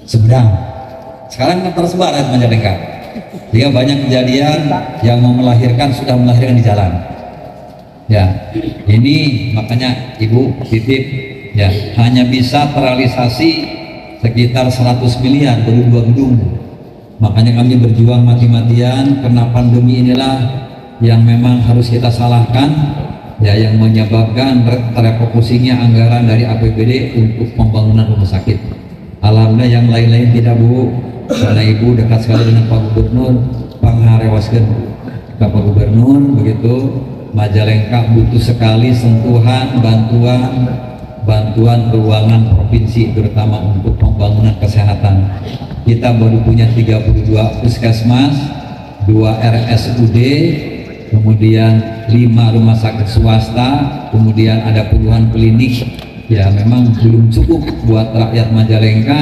Sumedang. Sekarang tersebar di Majalengka. Sehingga banyak kejadian yang mau melahirkan sudah melahirkan di jalan. Ya, ini makanya Ibu titip ya, hanya bisa terrealisasi sekitar 100 miliar baru 2 gedung. Makanya kami berjuang mati-matian karena pandemi inilah yang memang harus kita salahkan ya, yang menyebabkan terrefokusingnya anggaran dari APBD untuk pembangunan rumah sakit. Alhamdulillah yang lain-lain tidak Bu, karena Ibu dekat sekali dengan Pak Gubernur, pangarewaskeun Pak Gubernur begitu. Majalengka butuh sekali sentuhan bantuan keuangan provinsi terutama untuk pembangunan kesehatan. Kita baru punya 32 puskesmas, 2 RSUD, kemudian 5 rumah sakit swasta, kemudian ada puluhan klinik. Ya memang belum cukup buat rakyat Majalengka.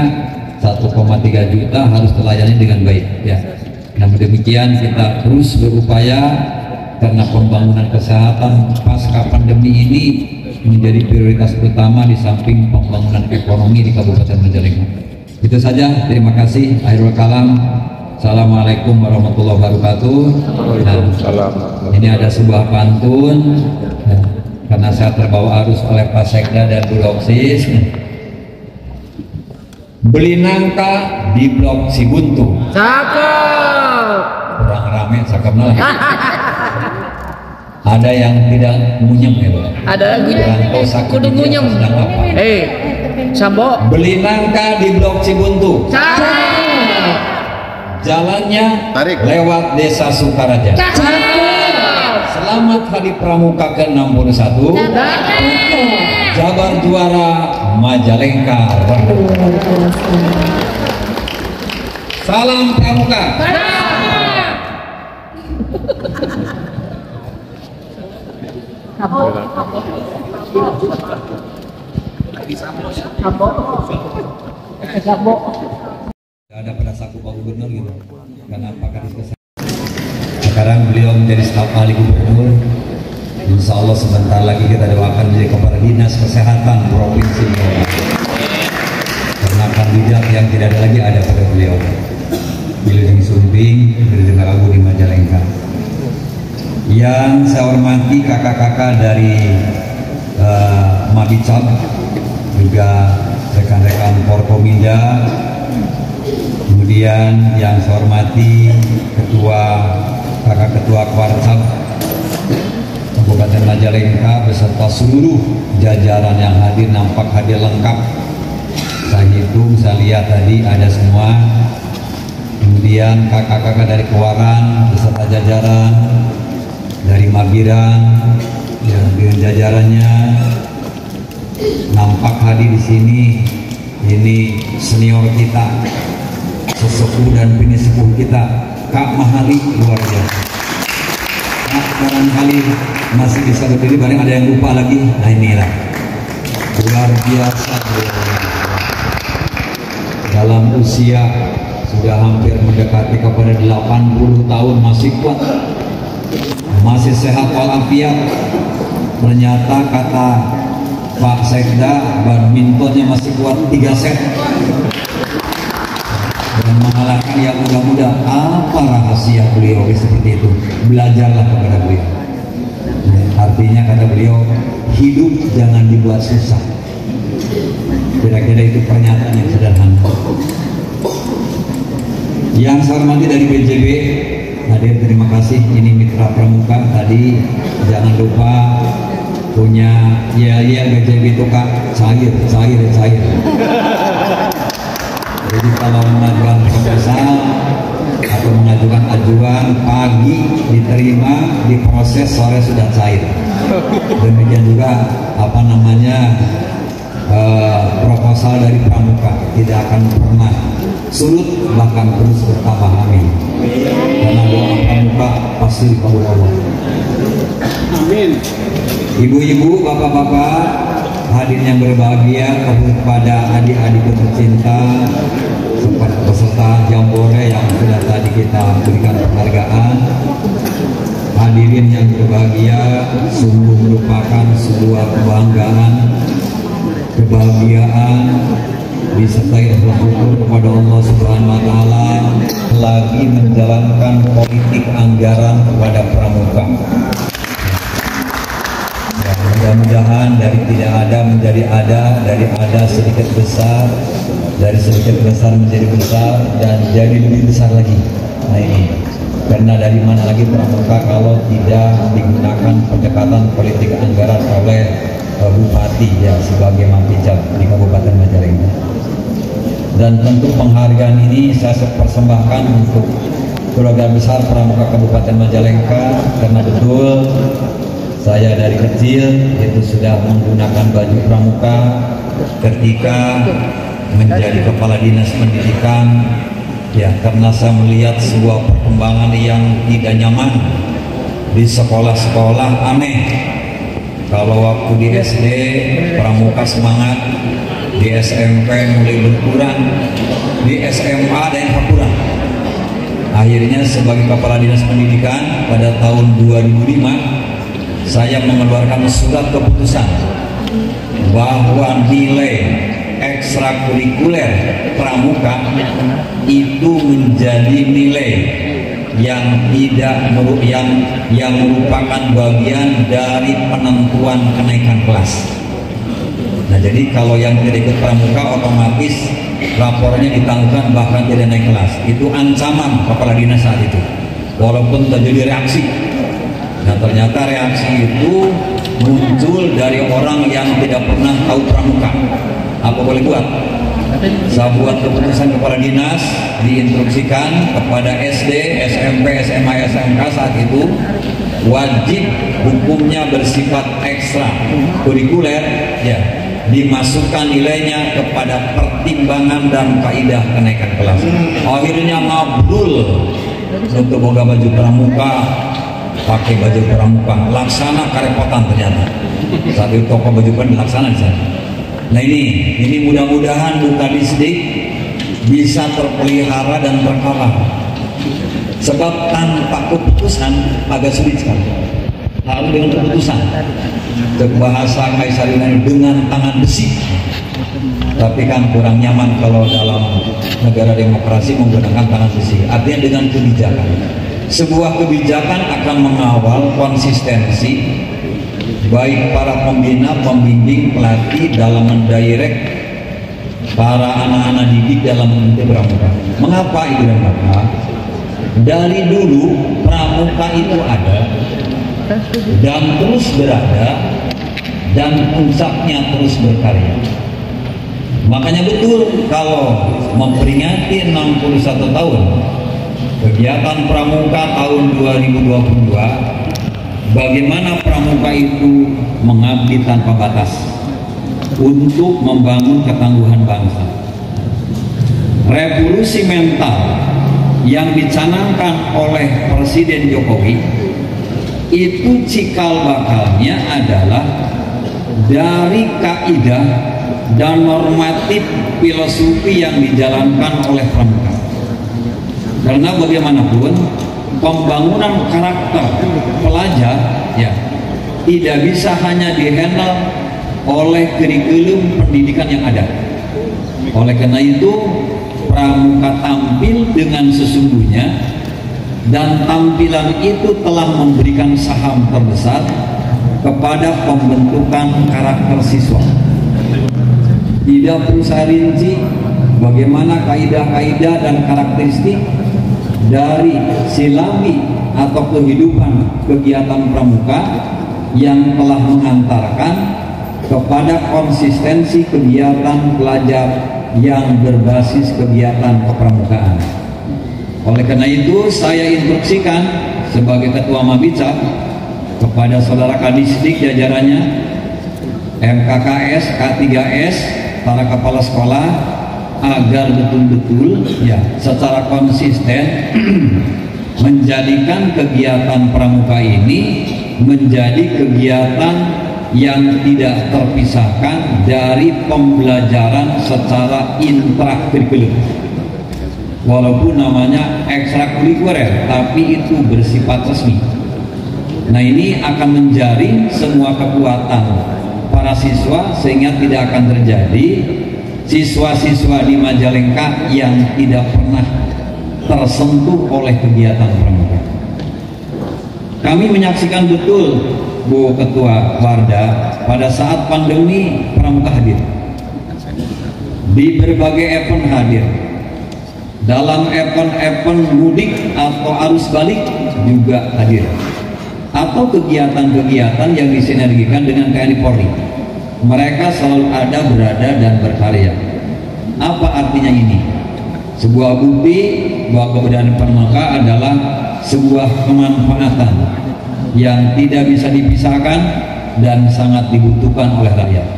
1,3 juta harus terlayani dengan baik ya. Namun demikian kita terus berupaya karena pembangunan kesehatan pasca pandemi ini menjadi prioritas utama di samping pembangunan ekonomi di Kabupaten Majalengka. Itu saja, terima kasih. Akhirul kalam. Assalamualaikum warahmatullahi wabarakatuh. Ini ada sebuah pantun karena saya terbawa arus oleh Pak Sekda dan Bu Doksis. Beli nangka di Blok Cibuntu. Cakep. Kurang rame, cakepnya lah. Ada yang tidak ngunyem ya Bu? Ada kudu ngunyem. Sambo. Beli nangka di Blok Cibuntu. Cakep. Jalannya Tarik. lewat Desa Sukaraja. Cakep. Selamat Hari Pramuka ke-61. Jabar juara Majalengka. Salam Pramuka. Ada pada saku Pak Gubernur gitu. Karena Pak Kadis Kesehatan. Sekarang beliau menjadi staf ahli Gubernur. Insya Allah sebentar lagi kita doakan menjadi Kepala Dinas Kesehatan Provinsi. Karena kandidat yang tidak ada lagi ada pada beliau. Wilujeng Sumbing, Wilujeng Agung di Majalengka. Yang saya hormati kakak-kakak dari Mabicab, juga rekan-rekan Forkominda, kemudian yang saya hormati kakak ketua Kwarcap Kabupaten Majalengka beserta seluruh jajaran yang hadir, nampak hadir lengkap. Saya hitung, saya lihat tadi ada semua. Kemudian kakak-kakak dari Kewaran beserta jajaran, dari Mabiran ya, dengan jajarannya nampak hadir di sini. Ini senior kita, sesepuh dan penesepuh kita, Kak Mahali, luar biasa. Nah, barangkali masih bisa berdiri, barang ada yang lupa lagi. Nah inilah luar biasa. Dalam usia sudah hampir mendekati kepada 80 tahun masih kuat, masih sehat walafiat. Ternyata kata Pak Sekda, badmintonnya masih kuat 3 set dan mengalahkan yang muda-muda. Apa rahasia beliau seperti itu? Belajarlah kepada beliau. Artinya kata beliau, hidup jangan dibuat susah. Kira-kira itu pernyataan yang sederhana. Yang saya hormati dari BJB hadir, terima kasih. Ini mitra pramuka tadi, jangan lupa punya ya BJB itu Kak, cair. Jadi kalau mengajukan proposal atau mengajukan ajuan pagi diterima, diproses sore sudah cair. Demikian juga proposal dari pramuka tidak akan pernah surut, bahkan terus bertambah. Amin. Karena doa pramuka pasti dikabul Allah. Amin. Ibu-ibu, bapak-bapak, hadirin yang berbahagia, kepada adik-adik tercinta peserta Jambore yang sudah tadi kita berikan penghargaan. Hadirin yang berbahagia, sungguh merupakan sebuah kebanggaan, kebahagiaan disertai rasa syukur kepada Allah menjalankan politik anggaran kepada pramuka. Ya, mudah-mudahan dari tidak ada menjadi ada, dari ada sedikit besar, dari sedikit besar menjadi besar, dan jadi lebih besar lagi. Nah ini, karena dari mana lagi pramuka kalau tidak digunakan pendekatan politik anggaran oleh Bupati ya sebagai Mapijab di Kabupaten Majalengka. Dan tentu penghargaan ini saya persembahkan untuk keluarga besar pramuka Kabupaten Majalengka, karena betul saya dari kecil itu sudah menggunakan baju pramuka ketika menjadi kepala dinas pendidikan ya, karena saya melihat sebuah perkembangan yang tidak nyaman di sekolah-sekolah. Aneh kalau waktu di SD pramuka semangat, di SMP mulai berkurang, di SMA ada yang berkurang. Akhirnya sebagai kepala dinas pendidikan pada tahun 2005 saya mengeluarkan surat keputusan bahwa nilai ekstrakurikuler pramuka itu menjadi nilai yang tidak yang merupakan bagian dari penentuan kenaikan kelas. Nah, jadi kalau yang tidak ikut pramuka otomatis lapornya ditangguhkan bahkan tidak naik kelas. Itu ancaman kepala dinas saat itu. Walaupun terjadi reaksi. Nah, ternyata reaksi itu muncul dari orang yang tidak pernah tahu pramuka. Apa boleh buat? Saya buat keputusan kepala dinas, diinstruksikan kepada SD, SMP, SMA, SMK saat itu wajib hukumnya bersifat ekstra kurikuler ya, dimasukkan nilainya kepada pertimbangan dan kaidah kenaikan kelas. Akhirnya ngabrul untuk boga baju pramuka, pakai baju pramuka, laksana karepotan ternyata. Saat itu toko baju pramuka dilaksana di sana. Nah ini mudah-mudahan Buka Disdik bisa terpelihara dan terkawal. Sebab tanpa keputusan agak sulit sekali. Harus dengan keputusan. Bahasa Kaisar Yunani dengan tangan besi. Tapi kan kurang nyaman kalau dalam negara demokrasi menggunakan tangan besi. Artinya dengan kebijakan. Sebuah kebijakan akan mengawal konsistensi baik para pembina, pembimbing, pelatih dalam mendirect para anak-anak didik dalam mengikuti pramuka. Mengapa itu dan Bapak? Dari dulu pramuka itu ada dan terus berada dan puncaknya terus berkarya. Makanya betul kalau memperingati 61 tahun kegiatan pramuka tahun 2022, bagaimana pramuka itu mengabdi tanpa batas untuk membangun ketangguhan bangsa. Revolusi mental yang dicanangkan oleh Presiden Jokowi itu cikal bakalnya adalah dari kaidah dan normatif filosofi yang dijalankan oleh pramuka. Karena bagaimanapun pembangunan karakter pelajar ya tidak bisa hanya dihandle oleh kurikulum pendidikan yang ada. Oleh karena itu pramuka tampil dengan sesungguhnya, dan tampilan itu telah memberikan saham terbesar kepada pembentukan karakter siswa. Tidak perlu saya rinci bagaimana kaidah-kaidah dan karakteristik dari silami atau kehidupan kegiatan pramuka yang telah mengantarkan kepada konsistensi kegiatan pelajar yang berbasis kegiatan kepramukaan. Oleh karena itu saya instruksikan sebagai Ketua Mabicab kepada saudara Kadisdik jajarannya, MKKS, K3S, para kepala sekolah, agar betul-betul ya secara konsisten menjadikan kegiatan pramuka ini menjadi kegiatan yang tidak terpisahkan dari pembelajaran secara intrakurikuler. Walaupun namanya ekstrakurikuler, tapi itu bersifat resmi. Nah, ini akan menjaring semua kekuatan para siswa sehingga tidak akan terjadi siswa-siswa di Majalengka yang tidak pernah tersentuh oleh kegiatan pramuka. Kami menyaksikan betul, Bu Ketua Warda, pada saat pandemi pramuka hadir. Di berbagai event hadir. Dalam event-event mudik atau arus balik juga hadir. Atau kegiatan-kegiatan yang disinergikan dengan TNI Polri. Mereka selalu ada, berada, dan berkarya. Apa artinya ini? Sebuah bukti bahwa kebudayaan pramuka adalah sebuah kemanfaatan yang tidak bisa dipisahkan dan sangat dibutuhkan oleh rakyat.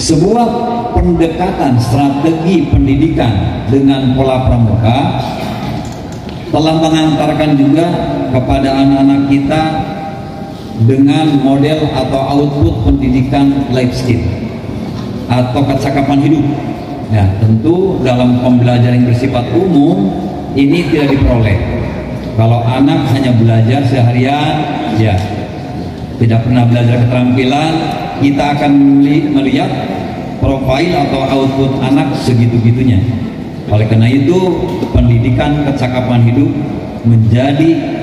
Sebuah pendekatan strategi pendidikan dengan pola pramuka telah mengantarkan juga kepada anak-anak kita dengan model atau output pendidikan life skill atau kecakapan hidup. Nah, tentu dalam pembelajaran yang bersifat umum ini tidak diperoleh. Kalau anak hanya belajar seharian, ya tidak pernah belajar keterampilan, kita akan melihat profil atau output anak segitu-gitunya. Oleh karena itu, pendidikan kecakapan hidup menjadi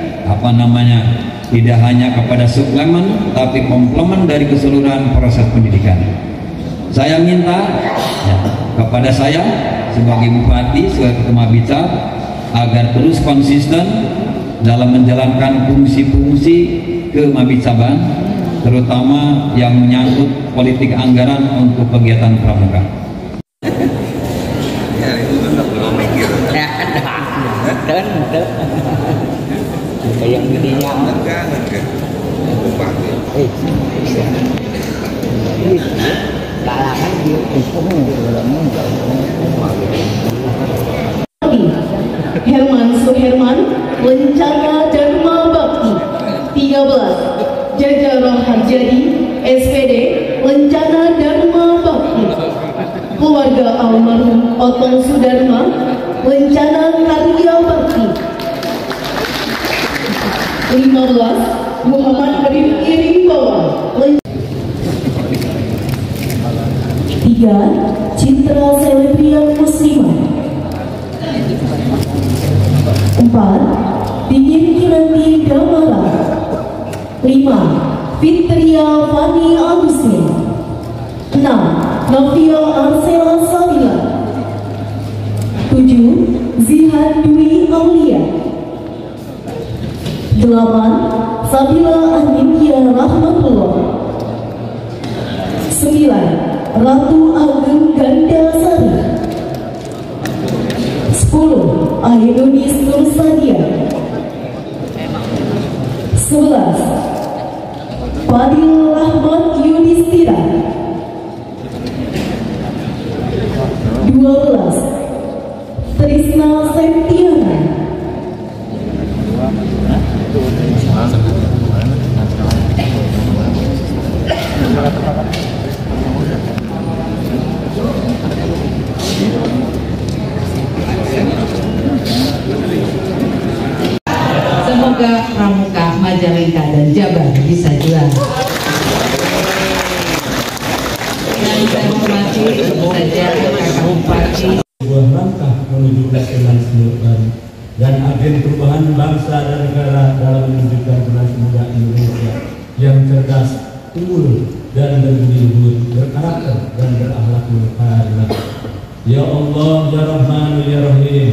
tidak hanya kepada suplemen, tapi komplement dari keseluruhan proses pendidikan. Saya minta kepada saya sebagai bupati, sebagai ketua Mabitsa, agar terus konsisten dalam menjalankan fungsi-fungsi ke Mabitsaban, terutama yang menyangkut politik anggaran untuk kegiatan pramuka. Ya, itu tetap belum mikir. Kayak gininya. Enggak. Bupati. Herman Suherman, Lencana Dharma Bakti. 13. Jajarah Harjadi, SPD, Lencana Dharma Bakti. Keluarga almarhum Otong Sudarma, Lencana Karya Bakti. 15. Muhammad Rifki Rimbawan. 3. Citra Selebrian Muslimah. 4. Dingin Kinanti Damara. 5. Fitria Fani Agustin. 6. Novia Arsela Sabila. 7. Zihan Dwi Aulia. 8. Sabila Anindya Rahmatullah. 9. Ratu Ageng Gandasari. 10. Ainunis Nursadia. 11. Fadil Rahmat Yudhistira. 12. Trisna Septiana. 13. Semoga Pramuka, Majalengka, dan Jabar bisa juara. Dan saya hormati tentu saja Kakak Bupati. Sebuah langkah menuju kemakmuran dan agen perubahan bangsa dan negara dalam mewujudkan generasi muda Indonesia yang cerdas, unggul, dan berbudi luhur, berkarakter dan berakhlak mulia. Ya Allah, ya Rahman, ya Rahim,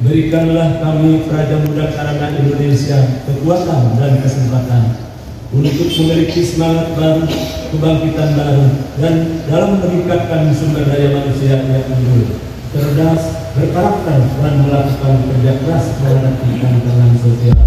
berikanlah kami Praja Muda Karana Indonesia kekuatan dan kesempatan untuk memiliki semangat baru, kebangkitan baru, dan dalam meningkatkan sumber daya manusia yang unggul, cerdas, berkarakter, dan melakukan kerja keras menghadapi tantangan sosial.